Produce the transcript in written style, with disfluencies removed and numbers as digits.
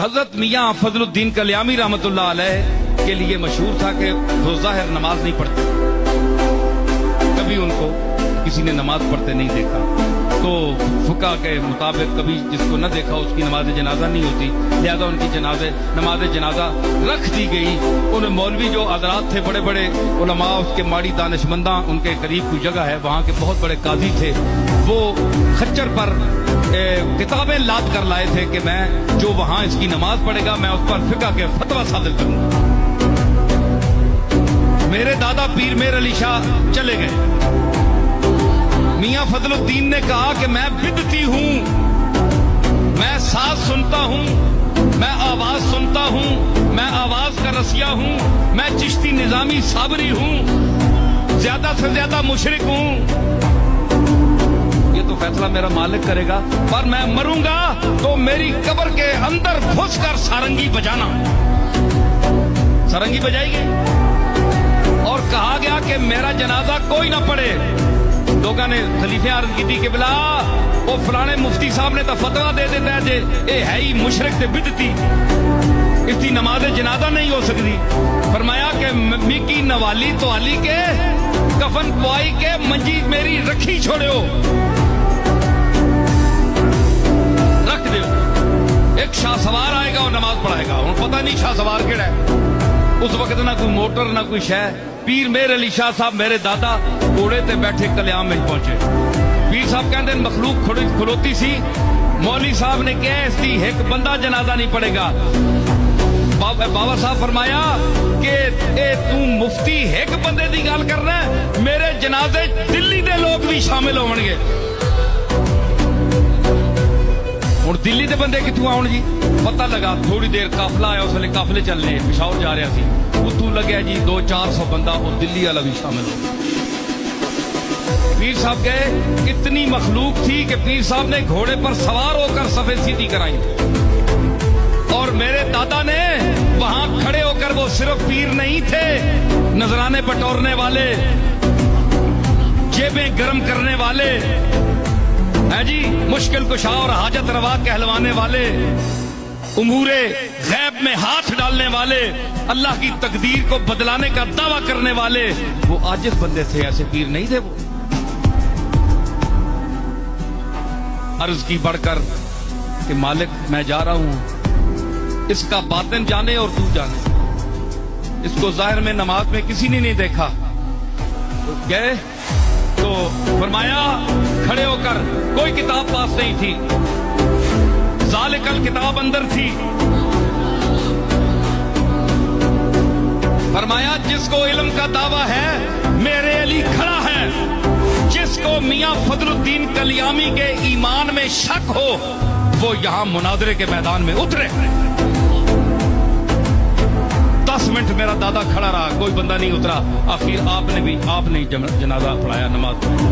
حضرت میاں فضلالدین کلیامی رحمتullah علیہ کے لیے مشہور تھا کہ وہ ظاہر نماز نہیں پڑھتے، کبھی ان کو کسی نے نماز پڑھتے نہیں دیکھا، تو فقہ کے مطابق کبھی جس کو نہ دیکھا اس کی نماز جنازہ نہیں ہوتی، لہذا ان کی نماز جنازہ رکھ دی گئی۔ ان مولوی جو حضرات تھے، بڑے بڑے علماء، اس کے ماڑی دانشمنداں، ان کے قریب کوئی جگہ ہے، وہاں کے بہت بڑے قاضی تھے، وہ خچر پر کتابیں لاد کر لائے تھے کہ میں جو وہاں اس کی نماز پڑھے گا میں اس پر فقہ کے فتویٰ صادر کروں گا۔ میرے دادا پیر میر علی شاہ چلے گئے، میاں فضل الدین نے کہا کہ میں بدعتی ہوں، میں ساز سنتا ہوں، میں آواز سنتا ہوں، میں آواز کا رسیہ ہوں، میں چشتی نظامی صابری ہوں، زیادہ سے زیادہ مشرک ہوں، یہ تو فیصلہ میرا مالک کرے گا، پر میں مروں گا تو میری قبر کے اندر گھس کر سارنگی بجانا۔ سارنگی بجائے گی، اور کہا گیا کہ میرا جنازہ کوئی نہ پڑھے۔ لوگوں نے خلیفے عرض کی تھی کہ بلا وہ فلانے مفتی صاحب نے تو فتویٰ دے دیتا ہے جے اے ہے ہی مشرک تے بدعتی، اس کی نماز جنازہ نہیں ہو سکتی۔ فرمایا کہ مکی نوالی تو علی کے کفن پوائی کے منجی میری رکھی چھوڑو، رکھ دو، ایک شاہ سوار آئے گا اور نماز پڑھائے گا، انہوں پتہ نہیں شاہ سوار کیڑا ہے، اس وقت نہ کوئی موٹر نہ کوئی شے۔ پیر میر علی شاہ صاحب میرے دادا گھوڑے تے بیٹھے کلیام میں پہنچے، پیر صاحب کہتے ہیں مخلوق کھلوتی سی، مولوی صاحب نے کہا اس دی ایک بندہ جنازہ نہیں پڑے گا۔ بابا صاحب فرمایا کہ اے تو مفتی ایک بندے دی گل کرنا ہے، میرے جنازے دلی دے لوگ بھی شامل ہون گے۔ اور دلی دے بندے کتوں آؤ جی؟ پتہ لگا تھوڑی دیر قافلہ آیا، اس ویلے قافلے چلنے پشاور جا رہا سی، اتوں لگیا جی 200-400 بندہ، اور دلی والا بھی شامل ہو۔ پیر صاحب گئے، اتنی مخلوق تھی کہ پیر صاحب نے گھوڑے پر سوار ہو کر صفیں سیدھی کرائی، اور میرے دادا نے وہاں کھڑے ہو کر، وہ صرف پیر نہیں تھے، نذرانے بٹورنے والے، جیبیں گرم کرنے والے، ہے جی مشکل کشا اور حاجت روا کہلوانے والے، امور غیب میں ہاتھ ڈالنے والے، اللہ کی تقدیر کو بدلانے کا دعویٰ کرنے والے، وہ عاجز بندے تھے، ایسے پیر نہیں تھے وہ۔ عرض کی بڑھ کر کہ مالک میں جا رہا ہوں، اس کا باطن جانے اور تو جانے، اس کو ظاہر میں نماز میں کسی نے نہیں دیکھا۔ تو گئے تو فرمایا کھڑے ہو کر، کوئی کتاب پاس نہیں تھی، ذالکل کتاب اندر تھی، فرمایا جس کو علم کا دعویٰ ہے میرے علی کھڑا ہے، جس کو میاں فضل الدین کلیامی کے ایمان میں شک ہو وہ یہاں مناظرے کے میدان میں اترے۔ 10 منٹ میرا دادا کھڑا رہا، کوئی بندہ نہیں اترا، آخر آپ نے جنازہ پڑھایا، نماز پڑھائی۔